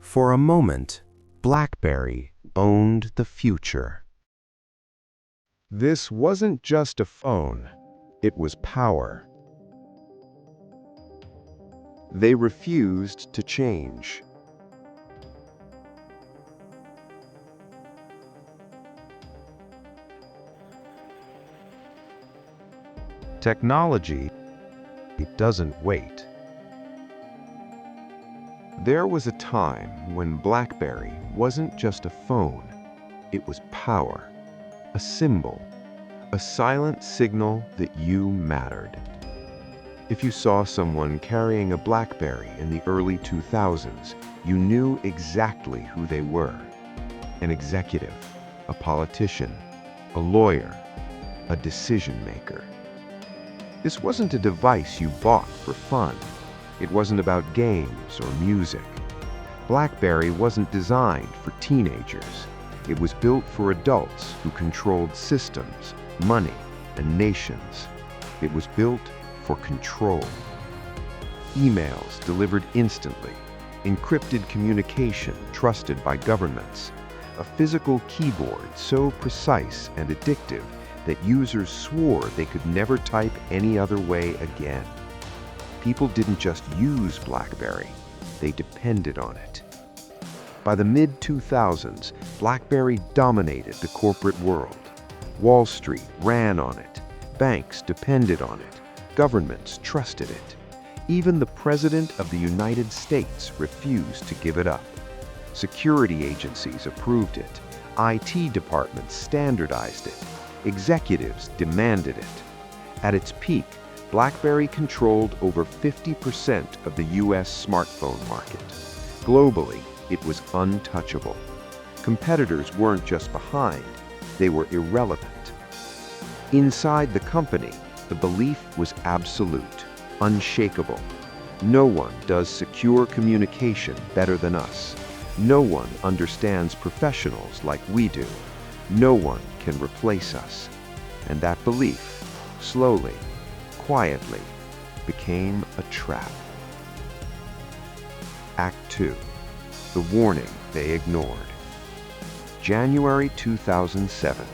For a moment, BlackBerry owned the future. This wasn't just a phone, it was power. They refused to change. Technology, it doesn't wait. There was a time when BlackBerry wasn't just a phone, it was power, a symbol, a silent signal that you mattered. If you saw someone carrying a BlackBerry in the early 2000s, you knew exactly who they were. An executive, a politician, a lawyer, a decision maker. This wasn't a device you bought for fun. It wasn't about games or music. BlackBerry wasn't designed for teenagers. It was built for adults who controlled systems, money, and nations. It was built for control. Emails delivered instantly, encrypted communication trusted by governments, a physical keyboard so precise and addictive that users swore they could never type any other way again. People didn't just use BlackBerry, they depended on it. By the mid-2000s, BlackBerry dominated the corporate world. Wall Street ran on it, banks depended on it, governments trusted it. Even the President of the United States refused to give it up. Security agencies approved it, IT departments standardized it, executives demanded it. At its peak, BlackBerry controlled over 50% of the US smartphone market. Globally, it was untouchable. Competitors weren't just behind, they were irrelevant. Inside the company, the belief was absolute, unshakable. No one does secure communication better than us. No one understands professionals like we do. No one can replace us. And that belief, slowly, quietly, became a trap. Act 2. The warning they ignored. January 2007.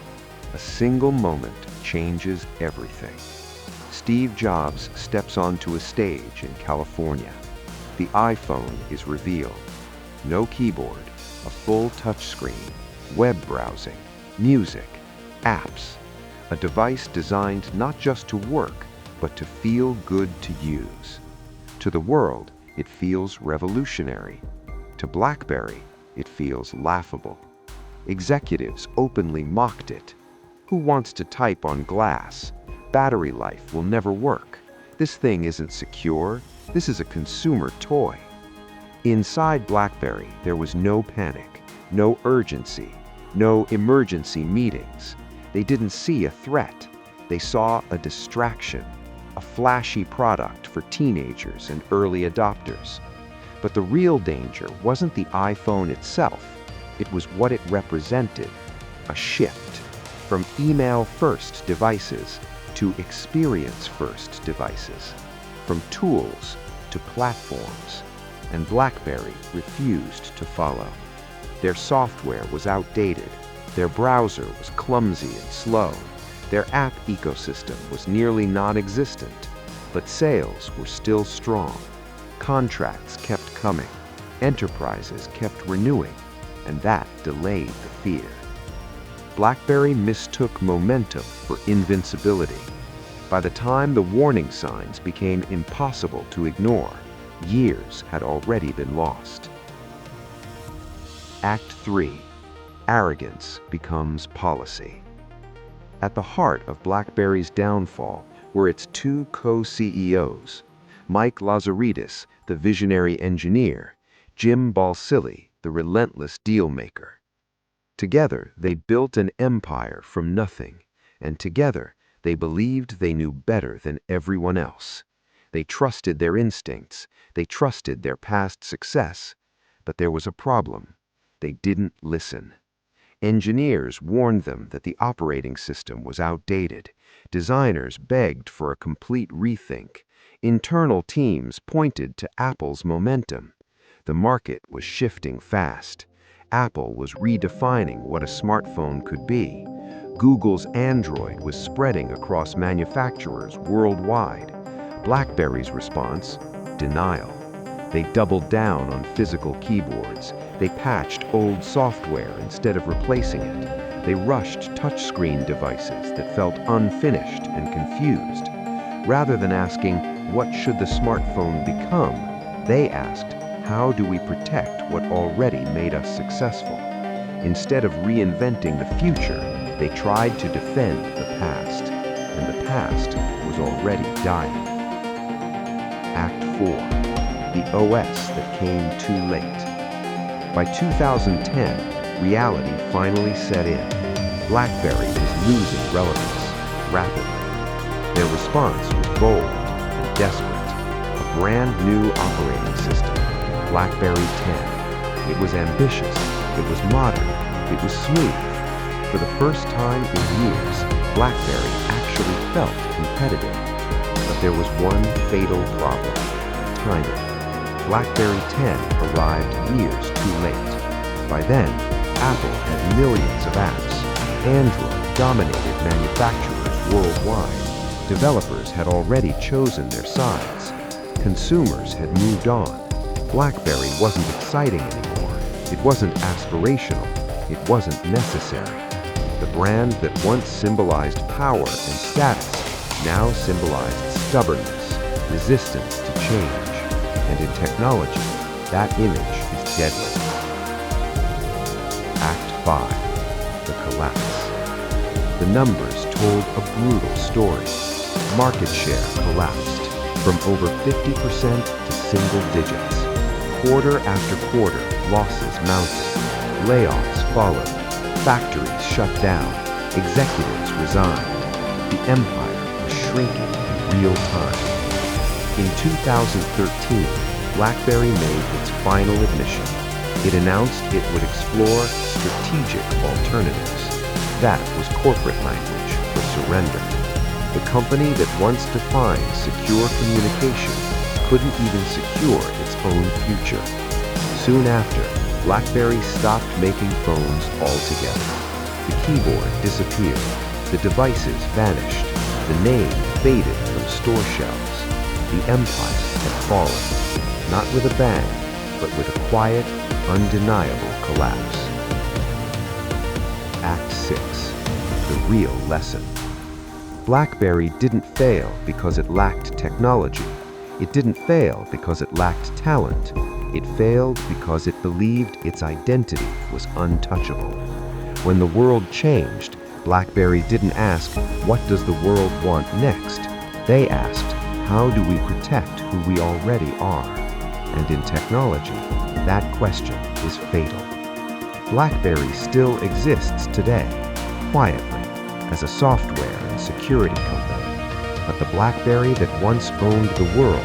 A single moment changes everything. Steve Jobs steps onto a stage in California. The iPhone is revealed. No keyboard, a full touchscreen, web browsing, music, apps. A device designed not just to work, but to feel good to use. To the world, it feels revolutionary. To BlackBerry, it feels laughable. Executives openly mocked it. Who wants to type on glass? Battery life will never work. This thing isn't secure. This is a consumer toy. Inside BlackBerry, there was no panic, no urgency, no emergency meetings. They didn't see a threat. They saw a distraction, a flashy product for teenagers and early adopters. But the real danger wasn't the iPhone itself. It was what it represented, a shift from email-first devices to experience-first devices, from tools to platforms. And BlackBerry refused to follow. Their software was outdated. Their browser was clumsy and slow. Their app ecosystem was nearly non-existent. But sales were still strong. Contracts kept coming. Enterprises kept renewing. And that delayed the fear. BlackBerry mistook momentum for invincibility. By the time the warning signs became impossible to ignore, years had already been lost. Act 3. Arrogance becomes policy. At the heart of BlackBerry's downfall were its two co-CEOs, Mike Lazaridis, the visionary engineer, Jim Balsillie, the relentless deal-maker. Together, they built an empire from nothing, and together, they believed they knew better than everyone else. They trusted their instincts, they trusted their past success, but there was a problem. They didn't listen. Engineers warned them that the operating system was outdated. Designers begged for a complete rethink. Internal teams pointed to Apple's momentum. The market was shifting fast. Apple was redefining what a smartphone could be. Google's Android was spreading across manufacturers worldwide. BlackBerry's response? Denial. They doubled down on physical keyboards. They patched old software instead of replacing it. They rushed touchscreen devices that felt unfinished and confused. Rather than asking, what should the smartphone become? They asked, how do we protect what already made us successful? Instead of reinventing the future, they tried to defend the past, and the past was already dying. Act 4. The OS that came too late. By 2010, reality finally set in. BlackBerry was losing relevance rapidly. Their response was bold and desperate. A brand new operating system, BlackBerry 10. It was ambitious, it was modern, it was smooth. For the first time in years, BlackBerry actually felt competitive. But there was one fatal problem: timing. BlackBerry 10 arrived years too late. By then, Apple had millions of apps. Android dominated manufacturers worldwide. Developers had already chosen their sides. Consumers had moved on. BlackBerry wasn't exciting anymore. It wasn't aspirational. It wasn't necessary. The brand that once symbolized power and status now symbolized stubbornness, resistance to change. And in technology, that image is deadly. Act 5. The collapse. The numbers told a brutal story. Market share collapsed from over 50% to single digits. Quarter after quarter, losses mounted. Layoffs followed. Factories shut down. Executives resigned. The empire was shrinking in real time. In 2013, BlackBerry made its final admission. It announced it would explore strategic alternatives. That was corporate language for surrender. The company that once defined secure communication couldn't even secure its own future. Soon after, BlackBerry stopped making phones altogether. The keyboard disappeared. The devices vanished. The name faded from store shelves. The empire had fallen, not with a bang, but with a quiet, undeniable collapse. Act 6. The real lesson. BlackBerry didn't fail because it lacked technology. It didn't fail because it lacked talent. It failed because it believed its identity was untouchable. When the world changed, BlackBerry didn't ask, what does the world want next? They asked, how do we protect who we already are? And in technology, that question is fatal. BlackBerry still exists today, quietly, as a software and security company. But the BlackBerry that once owned the world,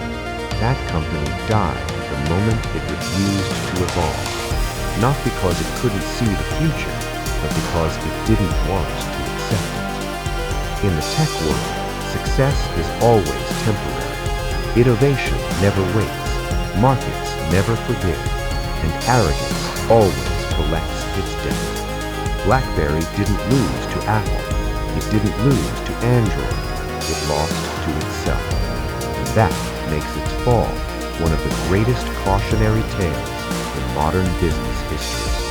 that company died the moment it refused to evolve. Not because it couldn't see the future, but because it didn't want to accept it. In the tech world, success is always temporary. Innovation never waits. Markets never forgive. And arrogance always collects its debt. BlackBerry didn't lose to Apple. It didn't lose to Android. It lost to itself. And that makes its fall one of the greatest cautionary tales in modern business history.